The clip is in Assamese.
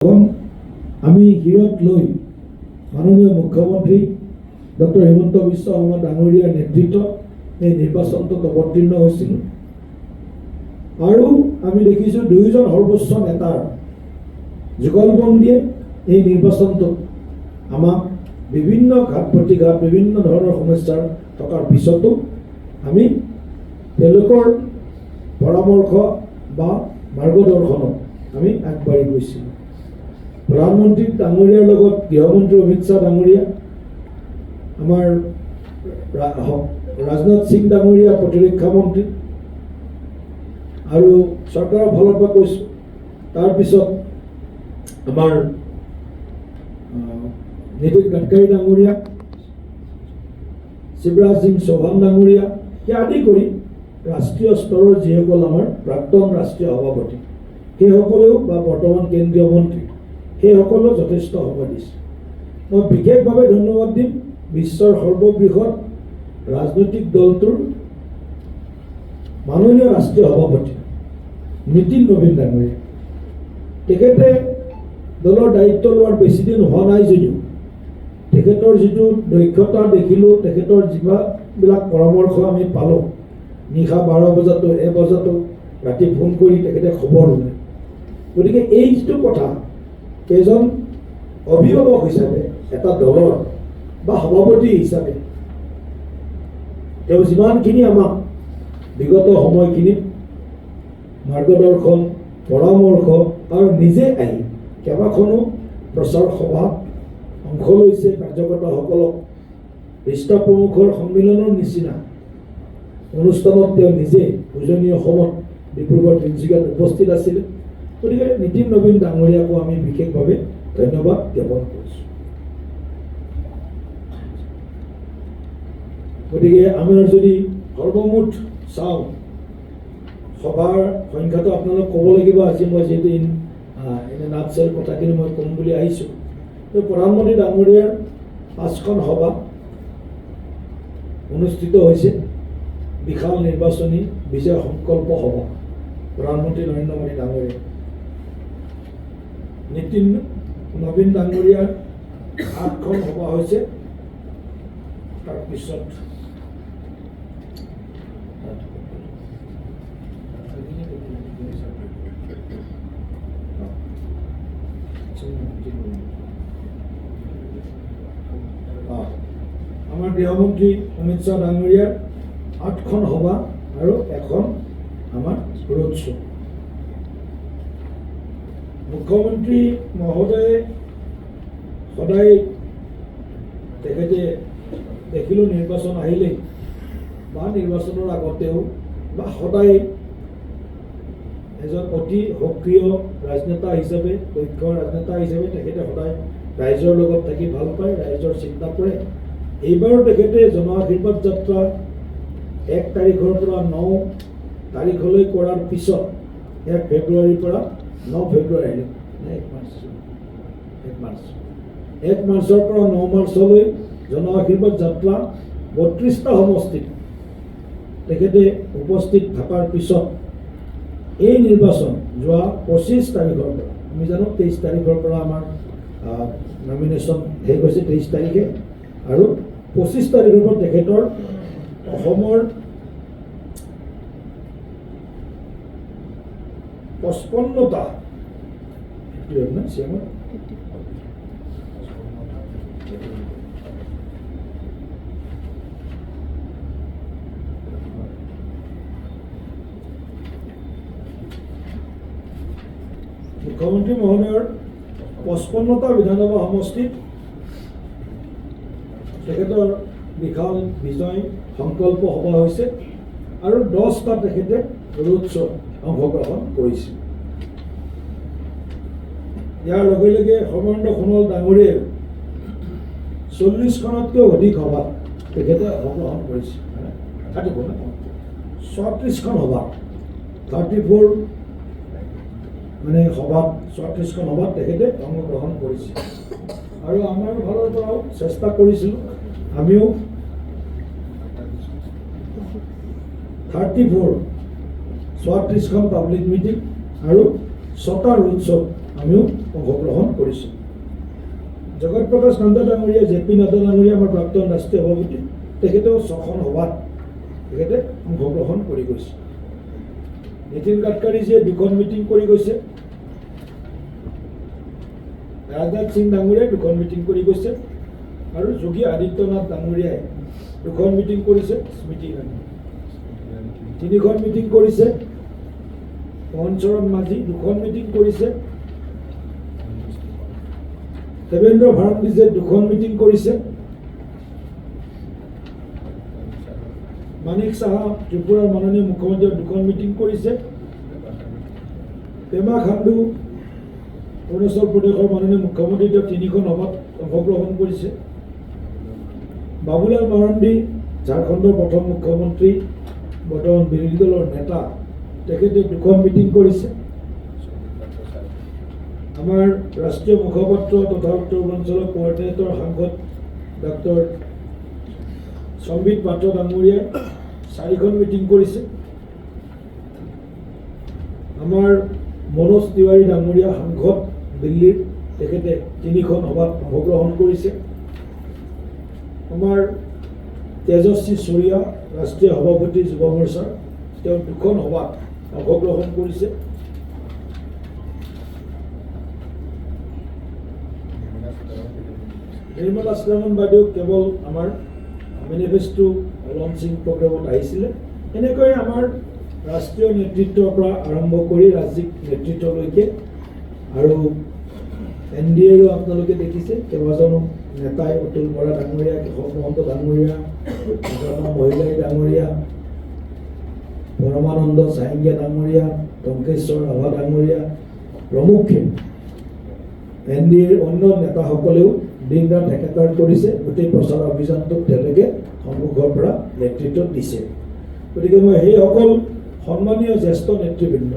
এখন আমি হিৰত লৈ মাননীয় মুখ্যমন্ত্ৰী ডক্টৰ হিমন্ত বিশ্ব শৰ্মা ডাঙৰীয়াৰ নেতৃত্বত এই নিৰ্বাচনটোত অৱতীৰ্ণ হৈছিলোঁ আৰু আমি দেখিছোঁ দুয়োজন সৰ্বোচ্চ নেতাৰ যুগলবন্দীয়ে এই নিৰ্বাচনটোত আমাক বিভিন্ন ঘাট প্ৰতিঘাত বিভিন্ন ধৰণৰ সমস্যাৰ থকাৰ পিছতো আমি তেওঁলোকৰ পৰামৰ্শ বা মাৰ্গদৰ্শনত আমি আগবাঢ়ি গৈছিলোঁ। প্ৰধানমন্ত্ৰী ডাঙৰীয়াৰ লগত গৃহমন্ত্ৰী অমিত শ্বাহ ডাঙৰীয়া, আমাৰ ৰাজনাথ সিং ডাঙৰীয়া প্ৰতিৰক্ষা মন্ত্ৰী আৰু চৰকাৰৰ ফালৰ পৰা কৈছোঁ। তাৰপিছত আমাৰ নীতিন গাডকাৰী ডাঙৰীয়া, শিৱৰাজ সিং চৌহান ডাঙৰীয়া আদি কৰি ৰাষ্ট্ৰীয় স্তৰৰ যিসকল আমাৰ প্ৰাক্তন ৰাষ্ট্ৰীয় সভাপতি সেইসকলেও বা বৰ্তমান কেন্দ্ৰীয় মন্ত্ৰী সেইসকলেও যথেষ্ট সময় দিছে। মই বিশেষভাৱে ধন্যবাদ দিম বিশ্বৰ সৰ্ববৃহৎ ৰাজনৈতিক দলটোৰ মাননীয় ৰাষ্ট্ৰীয় সভাপতি নীতিন নবীন ডাঙৰীয়া। তেখেতে দলৰ দায়িত্ব লোৱাৰ বেছিদিন হোৱা নাই যদিও তেখেতৰ যিটো দক্ষতা দেখিলোঁ, তেখেতৰ যিবিলাক পৰামৰ্শ আমি পালোঁ, নিশা 12 বজাতো 1 বজাতো ৰাতি ফোন কৰি তেখেতে খবৰ ল'লে। গতিকে এই যিটো কথা এজন অভিভাৱক হিচাপে এটা দলৰ বা সভাপতি হিচাপে তেওঁ যিমানখিনি আমাক বিগত সময়খিনিত মাৰ্গদৰ্শন পৰামৰ্শ আৰু নিজে আহি কেইবাখনো প্ৰচাৰ সভাত অংশ লৈছে, কাৰ্যকৰ্তাসকলক পৃষ্ঠ প্ৰমুখৰ সন্মিলনৰ নিচিনা অনুষ্ঠানত তেওঁ নিজে পূজনীয় সময়ত ডিব্ৰুগড় তিনিচুকীয়াত উপস্থিত আছিলে। গতিকে নীতিন নবীন ডাঙৰীয়াকো আমি বিশেষভাৱে ধন্যবাদ জ্ঞাপন কৰিছোঁ। গতিকে আমাৰ যদি সৰ্বমুঠ চাওঁ সভাৰ সংখ্যাটো আপোনালোক ক'ব লাগিব। আজি মই যিহেতু এনে নাটছৰ কথাখিনি মই ক'ম বুলি আহিছোঁ। প্ৰধানমন্ত্ৰী ডাঙৰীয়াৰ 5খন সভা অনুষ্ঠিত হৈছে। বিশাল নিৰ্বাচনী বিজয় সংকল্প সভা প্ৰধানমন্ত্ৰী নৰেন্দ্ৰ মোদী ডাঙৰীয়া, নীতিন নবীন ডাঙৰীয়াৰ 8খন সভা হৈছে। তাৰপিছত আমাৰ গৃহমন্ত্ৰী অমিত শ্বাহ ডাঙৰীয়াৰ 8খন সভা আৰু 1খন আমাৰ ৰোড শ্ব'। মুখ্যমন্ত্ৰী মহোদয়ে সদায় তেখেতে দেখিলোঁ নিৰ্বাচন আহিলেই বা নিৰ্বাচনৰ আগতেও বা সদায় এজন অতি সক্ৰিয় ৰাজনেতা হিচাপে, দক্ষ ৰাজনেতা হিচাপে তেখেতে সদায় ৰাইজৰ লগত থাকি ভাল পায়, ৰাইজৰ চিন্তা কৰে। এইবাৰো তেখেতে জন আশীৰ্বাদ যাত্ৰা 1 তাৰিখৰ পৰা 9 তাৰিখলৈ কৰাৰ পিছত 1 ফেব্ৰুৱাৰীৰ পৰা 9 ফেব্ৰুৱাৰী 1 মাৰ্চৰ পৰা 9 মাৰ্চলৈ জন আশীৰ্বাদ যাত্ৰা 32টা সমষ্টিত তেখেতে উপস্থিত থকাৰ পিছত এই নিৰ্বাচন যোৱা 25 তাৰিখৰ পৰা, আমি জানো 23 তাৰিখৰ পৰা আমাৰ নমিনেশ্যন শেষ হৈছে 23 তাৰিখে, আৰু 25 তাৰিখৰ পৰা তেখেতৰ অসমৰ 55টা মুখ্যমন্ত্ৰী মহোদয়ৰ 55টা বিধানসভা সমষ্টিত তেখেতৰ বিশাল বিজয় সংকল্প সভা হৈছে আৰু 10টা তেখেতে ৰোড শ্ব'ত অংশগ্ৰহণ কৰিছে। ইয়াৰ লগে লগে সৰ্বানন্দ সোণোৱাল ডাঙৰীয়াই 40খনতকৈ অধিক সভাত তেখেতে অংশগ্ৰহণ কৰিছে। 34খন সভা 34 মানে সভাত 34খন সভাত তেখেতে অংশগ্ৰহণ কৰিছে। আৰু আমাৰ ফালৰ পৰাও চেষ্টা কৰিছিলোঁ, আমিও 34খন পাব্লিক মিটিং আৰু 6টা ৰোড শ্ব'ত আমিও অংশগ্ৰহণ কৰিছোঁ। জগত প্ৰকাশ নন্দা ডাঙৰীয়া, জে পি নাড্ডা ডাঙৰীয়া আমাৰ প্ৰাক্তন ৰাষ্ট্ৰীয় সভাপতি, তেখেতেও 6খন সভাত তেখেতে অংশগ্ৰহণ কৰি গৈছে। নীতিন গাডকাৰীজীয়ে 2খন মিটিং কৰি গৈছে। ৰাজনাথ সিং ডাঙৰীয়াই 2খন মিটিং কৰি গৈছে আৰু যোগী আদিত্যনাথ ডাঙৰীয়াই 2খন মিটিং কৰিছে। স্মৃতি ইৰাণী 3খন মিটিং কৰিছে। মোহন চৰণ মাঝি 2খন মিটিং কৰিছে। দেৱেন্দ্ৰ ফাড়নবিছে 2খন মিটিং কৰিছে। মানিক সাহা ত্ৰিপুৰাৰ মাননীয় মুখ্যমন্ত্ৰীয়ে 2খন মিটিং কৰিছে। পেমা খাণ্ডু অৰুণাচল প্ৰদেশৰ মাননীয় মুখ্যমন্ত্ৰী, তেওঁ 3খন সভাত অংশগ্ৰহণ কৰিছে। বাবুলাল মাৰাণ্ডী ঝাৰখণ্ডৰ প্ৰথম মুখ্যমন্ত্ৰী, বৰ্তমান বিৰোধী দলৰ নেতা, তেখেতে 2খন মিটিং কৰিছে। আমাৰ ৰাষ্ট্ৰীয় মুখপাত্ৰ তথা উত্তৰ পূৰ্বাঞ্চলৰ কোঅৰ্ডিনেটৰ সাংসদ ডক্টৰ সম্বিত পাত্ৰ ডাঙৰীয়াই 4খন মিটিং কৰিছে। আমাৰ মনোজ তিৱাৰী ডাঙৰীয়া সাংসদ দিল্লীৰ, তেখেতে 3খন সভাত অংশগ্ৰহণ কৰিছে। আমাৰ তেজস্বী চুৰীয়া ৰাষ্ট্ৰীয় সভাপতি যুৱ মৰ্চাৰ, তেওঁ 2খন সভাত অংশগ্ৰহণ কৰিছে। নিৰ্মলা সীতাৰমণ বাইদেউ কেৱল আমাৰ মেনিফেষ্টো লঞ্চিং প্ৰগ্ৰেমত আহিছিলে। এনেকৈ আমাৰ ৰাষ্ট্ৰীয় নেতৃত্বৰ পৰা আৰম্ভ কৰি ৰাজ্যিক নেতৃত্বলৈকে আৰু NDAৰো আপোনালোকে দেখিছে কেইবাজনো নেতাই, অতুল বৰা ডাঙৰীয়া, কেশৱ মহন্ত ডাঙৰীয়া, মহিলাই ডাঙৰীয়া, পৰমানন্দ সাহিংগীয়া ডাঙৰীয়া, টংকেশ্বৰ ৰাভা ডাঙৰীয়া প্ৰমুখ্যে NDAৰ অন্য নেতাসকলেও দিন ৰাত একাকাৰ কৰিছে। গোটেই প্ৰচাৰ অভিযানটোক তেওঁলোকে সন্মুখৰ পৰা নেতৃত্ব দিছে। গতিকে মই সেইসকল সন্মানীয় জ্যেষ্ঠ নেতৃবৃন্দ